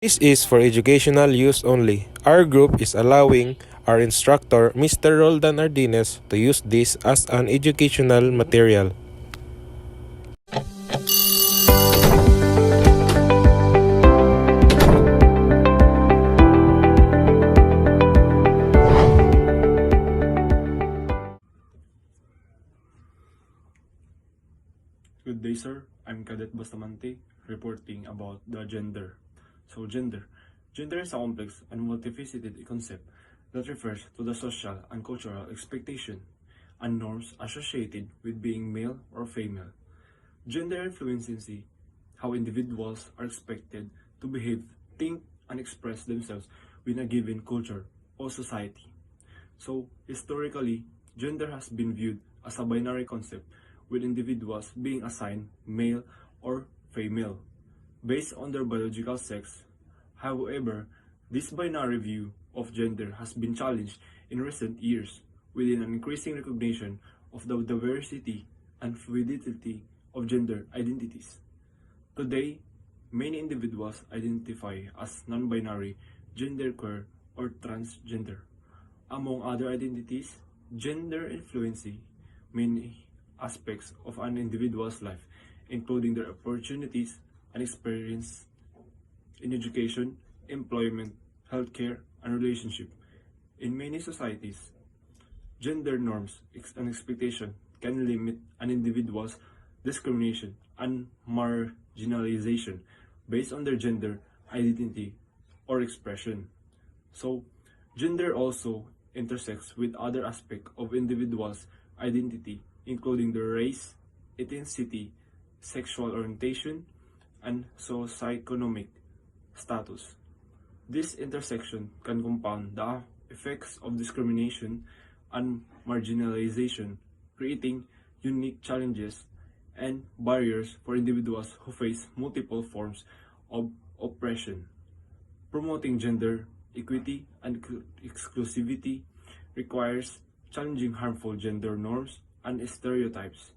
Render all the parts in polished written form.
This is for educational use only. Our group is allowing our instructor, Mr. Roldan Ardines, to use this as an educational material. Good day, sir. I'm Cadet Bustamante, reporting about the gender. So, gender. Gender is a complex and multifaceted concept that refers to the social and cultural expectation and norms associated with being male or female. Gender influences how individuals are expected to behave, think, and express themselves within a given culture or society. So, historically, gender has been viewed as a binary concept, with individuals being assigned male or female based on their biological sex. However, this binary view of gender has been challenged in recent years within an increasing recognition of the diversity and fluidity of gender identities. Today, many individuals identify as non-binary, genderqueer, or transgender. Among other identities, gender influences many aspects of an individual's life, including their opportunities and experience in education, employment, healthcare, and relationship. In many societies, gender norms and expectation can limit an individual's discrimination and marginalization based on their gender identity or expression. So, gender also intersects with other aspects of individuals' identity, including their race, ethnicity, sexual orientation, and socioeconomic status. This intersection can compound the effects of discrimination and marginalization, creating unique challenges and barriers for individuals who face multiple forms of oppression. Promoting gender equity and exclusivity requires challenging harmful gender norms and stereotypes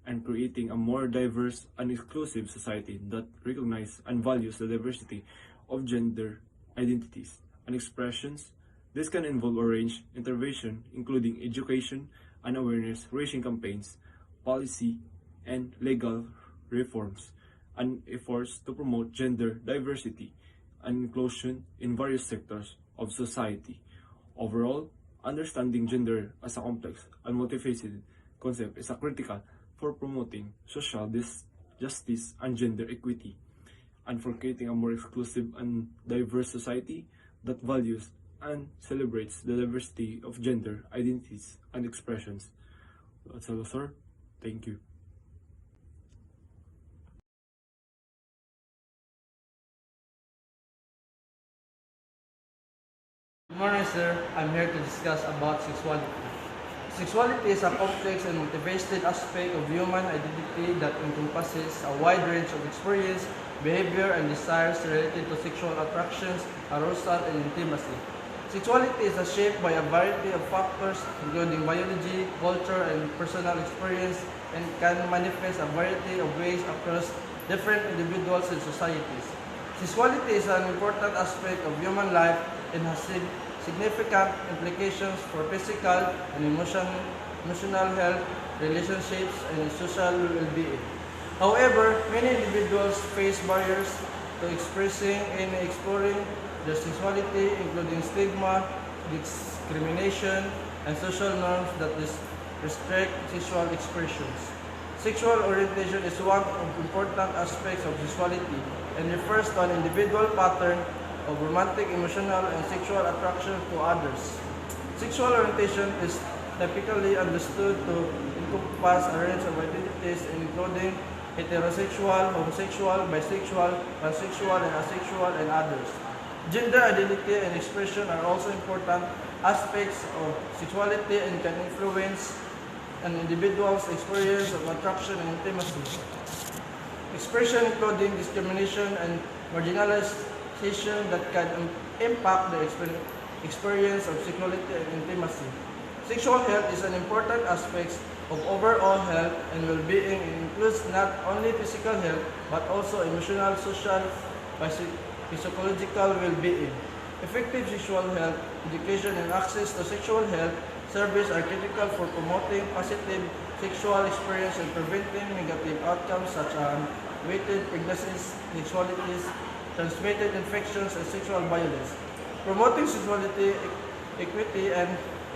and creating a more diverse and inclusive society that recognizes and values the diversity of gender identities and expressions. This can involve a range intervention including education and awareness raising campaigns, policy, and legal reforms, and efforts to promote gender diversity and inclusion in various sectors of society. Overall, understanding gender as a complex and multifaceted concept is a critical for promoting social justice and gender equity, and for creating a more exclusive and diverse society that values and celebrates the diversity of gender identities and expressions. That's all, sir. Thank you. Good morning, sir. I'm here to discuss about sexuality. Sexuality is a complex and multifaceted aspect of human identity that encompasses a wide range of experience, behavior, and desires related to sexual attractions, arousal, and intimacy. Sexuality is shaped by a variety of factors, including biology, culture, and personal experience, and can manifest a variety of ways across different individuals and societies. Sexuality is an important aspect of human life and has significant implications for physical and emotional health, relationships, and social well-being. However, many individuals face barriers to expressing and exploring their sexuality, including stigma, discrimination, and social norms that restrict sexual expressions. Sexual orientation is one of important aspects of sexuality and refers to an individual pattern of romantic, emotional, and sexual attraction to others. Sexual orientation is typically understood to encompass a range of identities including heterosexual, homosexual, bisexual, pansexual, and asexual, and others. Gender identity and expression are also important aspects of sexuality and can influence an individual's experience of attraction and intimacy. Expression including discrimination and marginalization that can impact the experience of sexuality and intimacy. Sexual health is an important aspect of overall health and well-being. It includes not only physical health but also emotional, social, psychological well-being. Effective sexual health, education, and access to sexual health service are critical for promoting positive sexual experience and preventing negative outcomes such as unwanted pregnancies, sexualities, transmitted infections, and sexual violence. Promoting sexuality, equity, and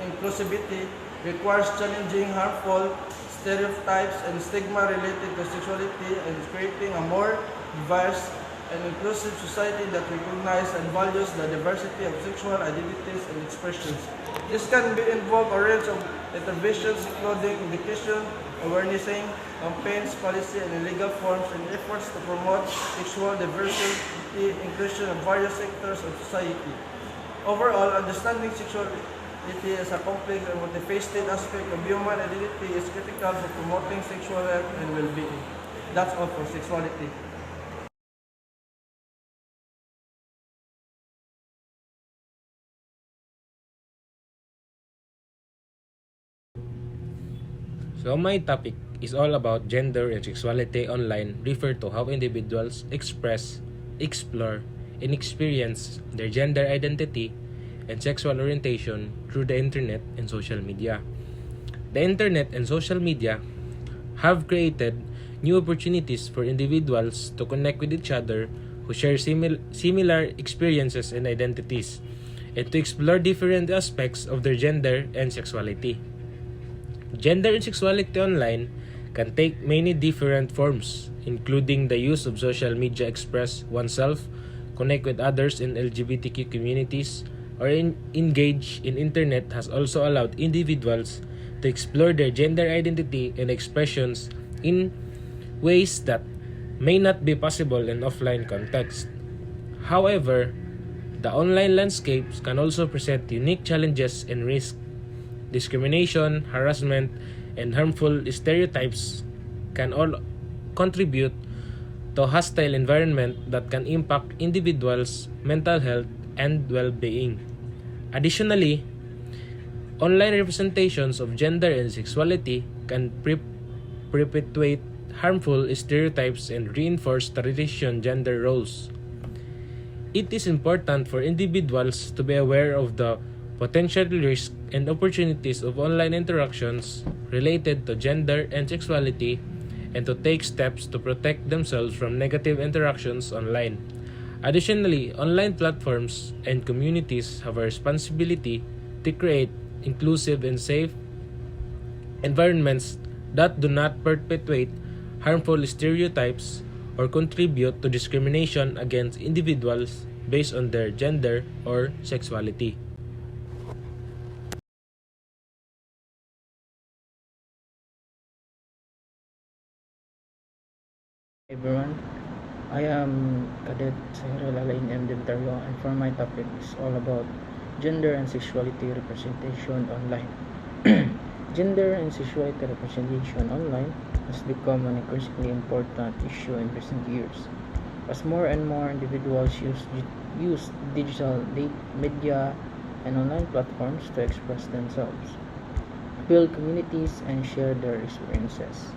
inclusivity requires challenging harmful stereotypes and stigma related to sexuality and creating a more diverse and inclusive society that recognizes and values the diversity of sexual identities and expressions. This can be involve a range of interventions including education, awareness, campaigns, policy, and legal forms and efforts to promote sexual diversity, inclusion of various sectors of society. Overall, understanding sexuality as a complex and multifaceted aspect of human identity is critical for promoting sexual health and well-being. That's all for sexuality. So my topic is all about gender and sexuality online, refer to how individuals express, explore, and experience their gender identity and sexual orientation through the internet and social media. The internet and social media have created new opportunities for individuals to connect with each other who share similar experiences and identities, and to explore different aspects of their gender and sexuality. Gender and sexuality online can take many different forms, including the use of social media to express oneself, connect with others in LGBTQ communities, or engage in internet has also allowed individuals to explore their gender identity and expressions in ways that may not be possible in offline context. However, the online landscapes can also present unique challenges and risks. Discrimination, harassment, and harmful stereotypes can all contribute to a hostile environment that can impact individuals' mental health and well-being. Additionally, online representations of gender and sexuality can perpetuate harmful stereotypes and reinforce traditional gender roles. It is important for individuals to be aware of the potential risks and opportunities of online interactions related to gender and sexuality and to take steps to protect themselves from negative interactions online. Additionally, online platforms and communities have a responsibility to create inclusive and safe environments that do not perpetuate harmful stereotypes or contribute to discrimination against individuals based on their gender or sexuality. Everyone, I am Cadet Cyril Alain M. Deltario, and for my topic is all about gender and sexuality representation online. Gender and sexuality representation online has become an increasingly important issue in recent years, as more and more individuals use digital media and online platforms to express themselves, build communities, and share their experiences.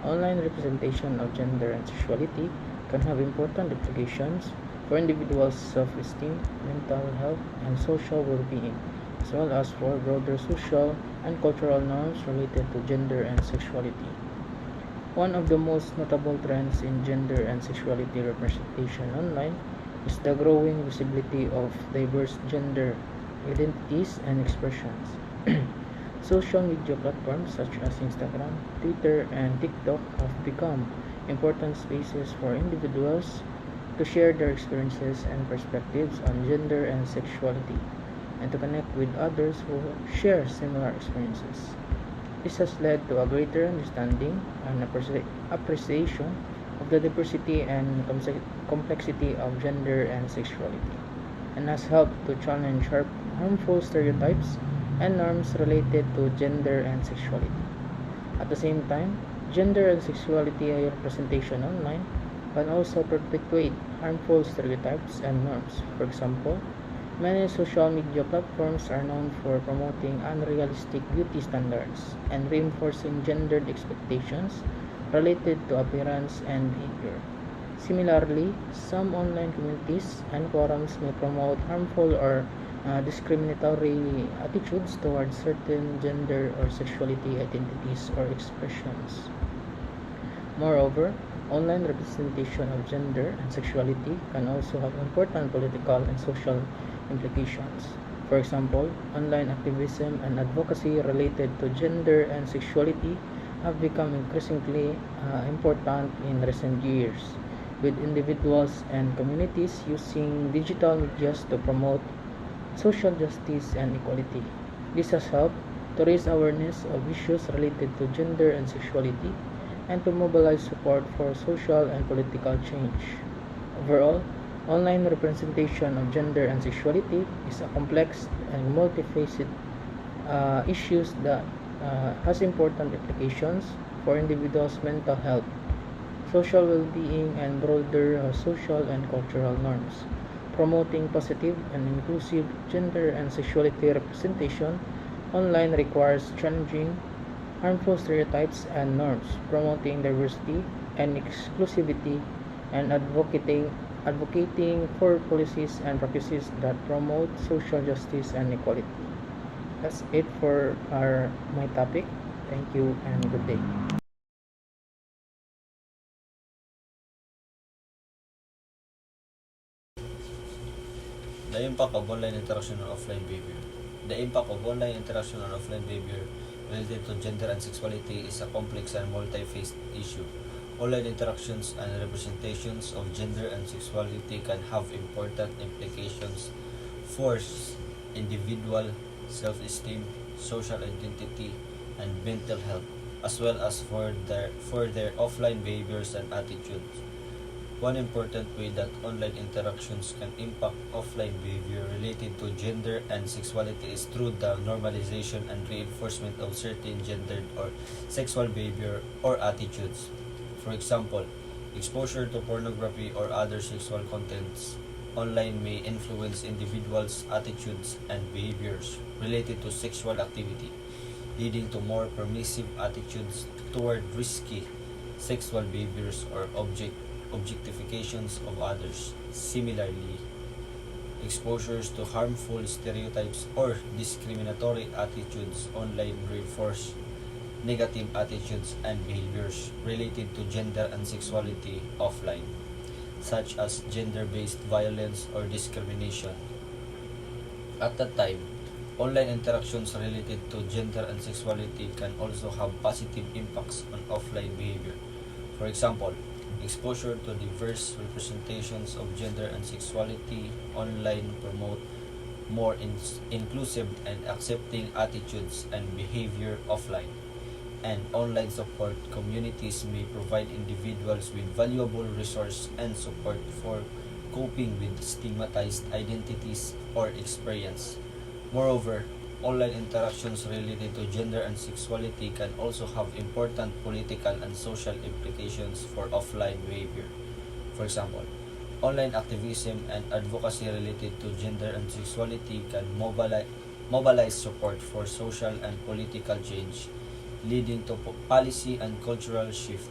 Online representation of gender and sexuality can have important implications for individuals' self-esteem, mental health, and social well-being, as well as for broader social and cultural norms related to gender and sexuality. One of the most notable trends in gender and sexuality representation online is the growing visibility of diverse gender identities and expressions. Social media platforms such as Instagram, Twitter, and TikTok have become important spaces for individuals to share their experiences and perspectives on gender and sexuality, and to connect with others who share similar experiences. This has led to a greater understanding and appreciation of the diversity and complexity of gender and sexuality, and has helped to challenge harmful stereotypes and norms related to gender and sexuality. At the same time, gender and sexuality representation online can also perpetuate harmful stereotypes and norms. For example, many social media platforms are known for promoting unrealistic beauty standards and reinforcing gendered expectations related to appearance and behavior. Similarly, some online communities and forums may promote harmful or discriminatory attitudes towards certain gender or sexuality identities or expressions. Moreover, online representation of gender and sexuality can also have important political and social implications. For example, online activism and advocacy related to gender and sexuality have become increasingly important in recent years, with individuals and communities using digital medias to promote social justice and equality. This has helped to raise awareness of issues related to gender and sexuality and to mobilize support for social and political change. Overall, online representation of gender and sexuality is a complex and multifaceted issue that has important implications for individuals' mental health, social well-being, and broader social and cultural norms. Promoting positive and inclusive gender and sexuality representation online requires challenging harmful stereotypes and norms, promoting diversity and inclusivity, and advocating for policies and practices that promote social justice and equality. That's it for my topic. Thank you and good day. The impact of online interaction on offline behavior. The impact of online interaction on offline behavior related to gender and sexuality is a complex and multi-faced issue. Online interactions and representations of gender and sexuality can have important implications for individual self-esteem, social identity, and mental health, as well as for their offline behaviors and attitudes. One important way that online interactions can impact offline behavior related to gender and sexuality is through the normalization and reinforcement of certain gendered or sexual behavior or attitudes. For example, exposure to pornography or other sexual contents online may influence individuals' attitudes and behaviors related to sexual activity, leading to more permissive attitudes toward risky sexual behaviors or objectifications of others. Similarly, exposures to harmful stereotypes or discriminatory attitudes online reinforce negative attitudes and behaviors related to gender and sexuality offline, such as gender-based violence or discrimination. At that time, online interactions related to gender and sexuality can also have positive impacts on offline behavior. For example, exposure to diverse representations of gender and sexuality online promote more inclusive and accepting attitudes and behavior offline. And online support communities may provide individuals with valuable resource and support for coping with stigmatized identities or experience. Moreover, online interactions related to gender and sexuality can also have important political and social implications for offline behavior. For example, online activism and advocacy related to gender and sexuality can mobilize support for social and political change, leading to policy and cultural shift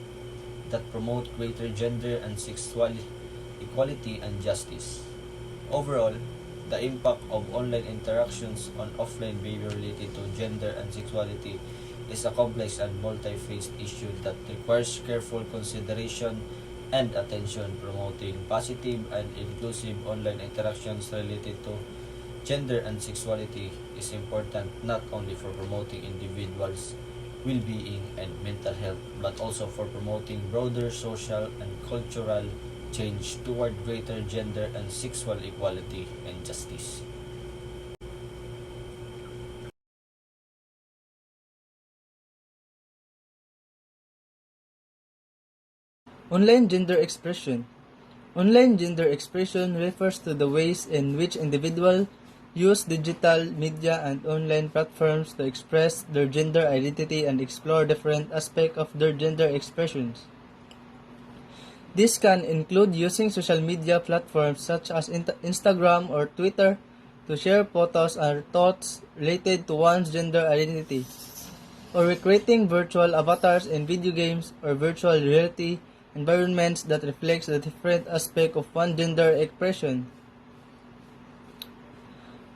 that promote greater gender and sexual equality and justice. Overall, the impact of online interactions on offline behavior related to gender and sexuality is a complex and multi-faced issue that requires careful consideration and attention. Promoting positive and inclusive online interactions related to gender and sexuality is important not only for promoting individuals' well-being and mental health, but also for promoting broader social and cultural change toward greater gender and sexual equality and justice. Online gender expression. Online gender expression refers to the ways in which individuals use digital media and online platforms to express their gender identity and explore different aspects of their gender expressions. This can include using social media platforms such as Instagram or Twitter to share photos or thoughts related to one's gender identity, or recreating virtual avatars in video games or virtual reality environments that reflects the different aspect of one gender expression.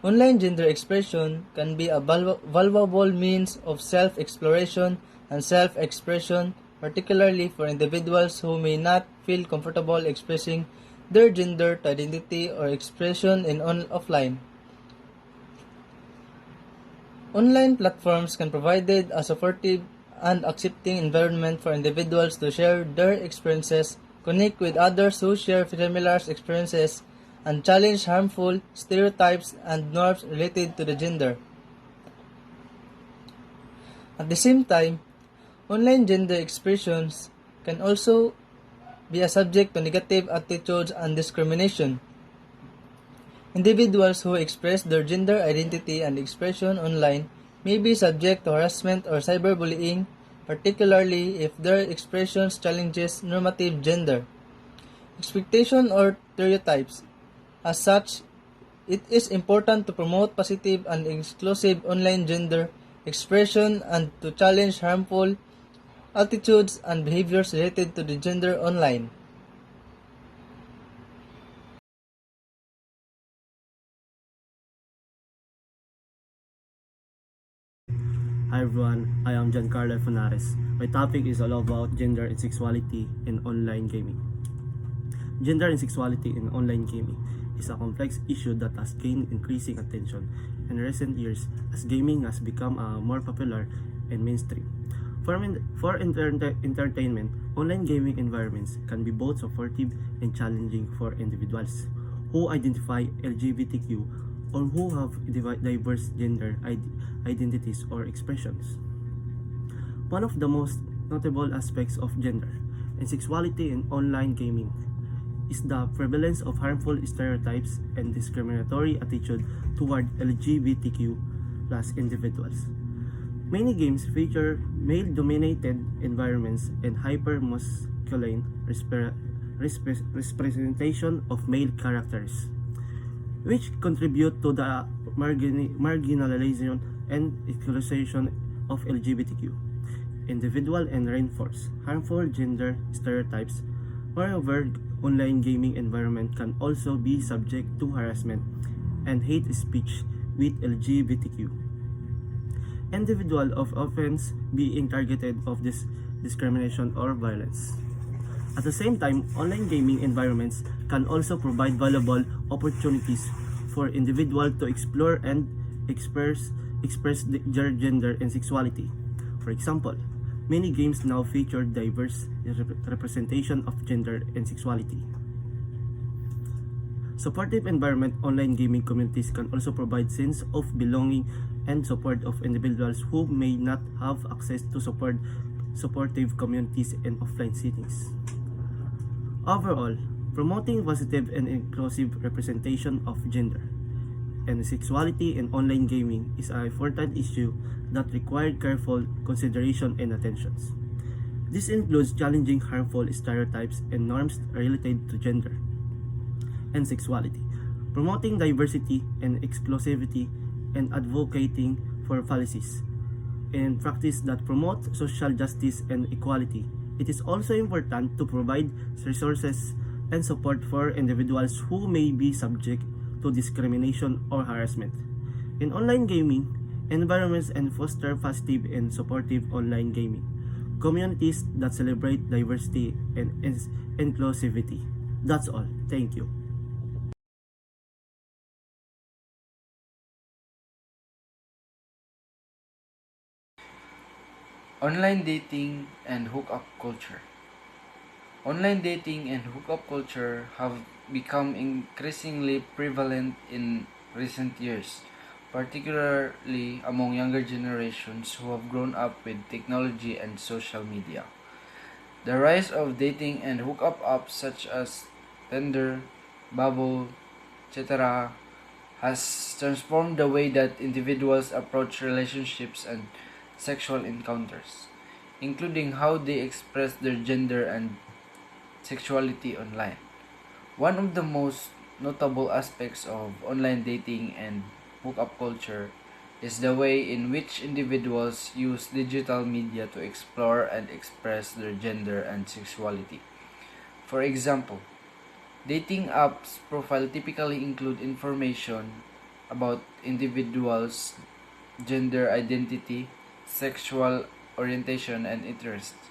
Online gender expression can be a valuable means of self-exploration and self-expression, particularly for individuals who may not feel comfortable expressing their gender identity or expression in offline. Online platforms can provide a supportive and accepting environment for individuals to share their experiences, connect with others who share similar experiences, and challenge harmful stereotypes and norms related to the gender. At the same time, online gender expressions can also be a subject to negative attitudes and discrimination. Individuals who express their gender identity and expression online may be subject to harassment or cyberbullying, particularly if their expressions challenges normative gender expectation or stereotypes. As such, it is important to promote positive and inclusive online gender expression and to challenge harmful attitudes and behaviors related to the gender online. Hi everyone, I am Giancarlo Funares. My topic is all about gender and sexuality in online gaming. Gender and sexuality in online gaming is a complex issue that has gained increasing attention in recent years as gaming has become more popular and mainstream. For entertainment, online gaming environments can be both supportive and challenging for individuals who identify LGBTQ or who have diverse gender identities or expressions. One of the most notable aspects of gender and sexuality in online gaming is the prevalence of harmful stereotypes and discriminatory attitude toward LGBTQ plus individuals. Many games feature male-dominated environments and hyper-masculine representation of male characters, which contribute to the marginalization and exclusion of LGBTQ individual and reinforce harmful gender stereotypes. Moreover, online gaming environment can also be subject to harassment and hate speech with LGBTQ individual of offense being targeted of this discrimination or violence. At the same time, online gaming environments can also provide valuable opportunities for individuals to explore and express their gender and sexuality. For example, many games now feature diverse representation of gender and sexuality. Supportive environment online gaming communities can also provide sense of belonging and support of individuals who may not have access to supportive communities in offline settings. Overall, promoting positive and inclusive representation of gender and sexuality in online gaming is an important issue that requires careful consideration and attention. This includes challenging harmful stereotypes and norms related to gender and sexuality, promoting diversity and inclusivity, and advocating for policies and practice that promote social justice and equality. It is also important to provide resources and support for individuals who may be subject to discrimination or harassment in online gaming environments and foster positive and supportive online gaming communities that celebrate diversity and inclusivity. That's all. Thank you. Online dating and hookup culture. Online dating and hookup culture have become increasingly prevalent in recent years, particularly among younger generations who have grown up with technology and social media. The rise of dating and hookup apps such as Tinder, Bubble, etc. has transformed the way that individuals approach relationships and sexual encounters, including how they express their gender and sexuality online. One of the most notable aspects of online dating and hookup culture is the way in which individuals use digital media to explore and express their gender and sexuality. For example, dating apps profile typically include information about individuals' gender identity, sexual orientation, and interests,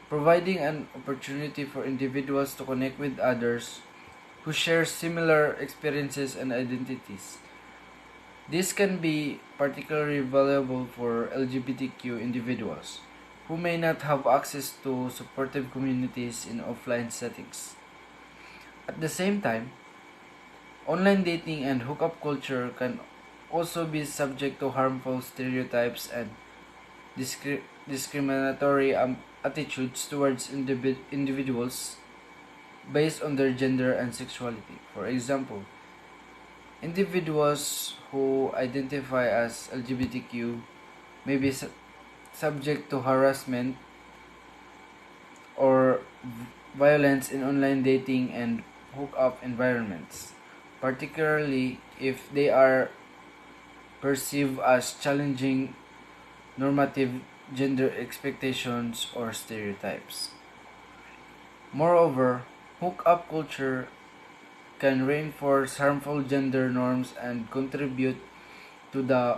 providing an opportunity for individuals to connect with others who share similar experiences and identities. This can be particularly valuable for LGBTQ individuals who may not have access to supportive communities in offline settings. At the same time, online dating and hookup culture can also be subject to harmful stereotypes and discriminatory attitudes towards individuals based on their gender and sexuality. For example, individuals who identify as LGBTQ may be subject to harassment or violence in online dating and hookup environments, particularly if they are perceived as challenging normative gender expectations or stereotypes. Moreover, hookup culture can reinforce harmful gender norms and contribute to the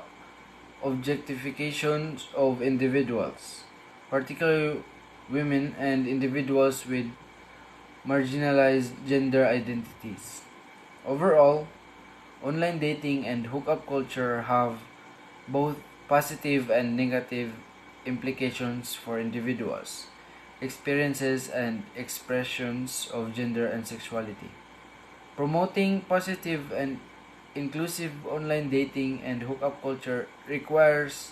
objectification of individuals, particularly women and individuals with marginalized gender identities. Overall, online dating and hookup culture have both positive and negative implications for individuals, experiences, and expressions of gender and sexuality. Promoting positive and inclusive online dating and hookup culture requires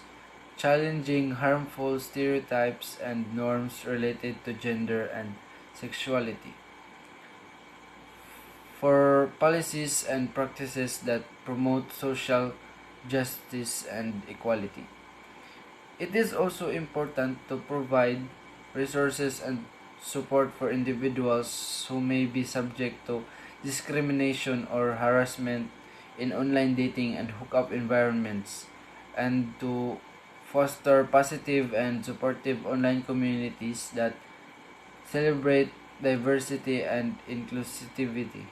challenging harmful stereotypes and norms related to gender and sexuality for policies and practices that promote social justice and equality. It is also important to provide resources and support for individuals who may be subject to discrimination or harassment in online dating and hookup environments, and to foster positive and supportive online communities that celebrate diversity and inclusivity.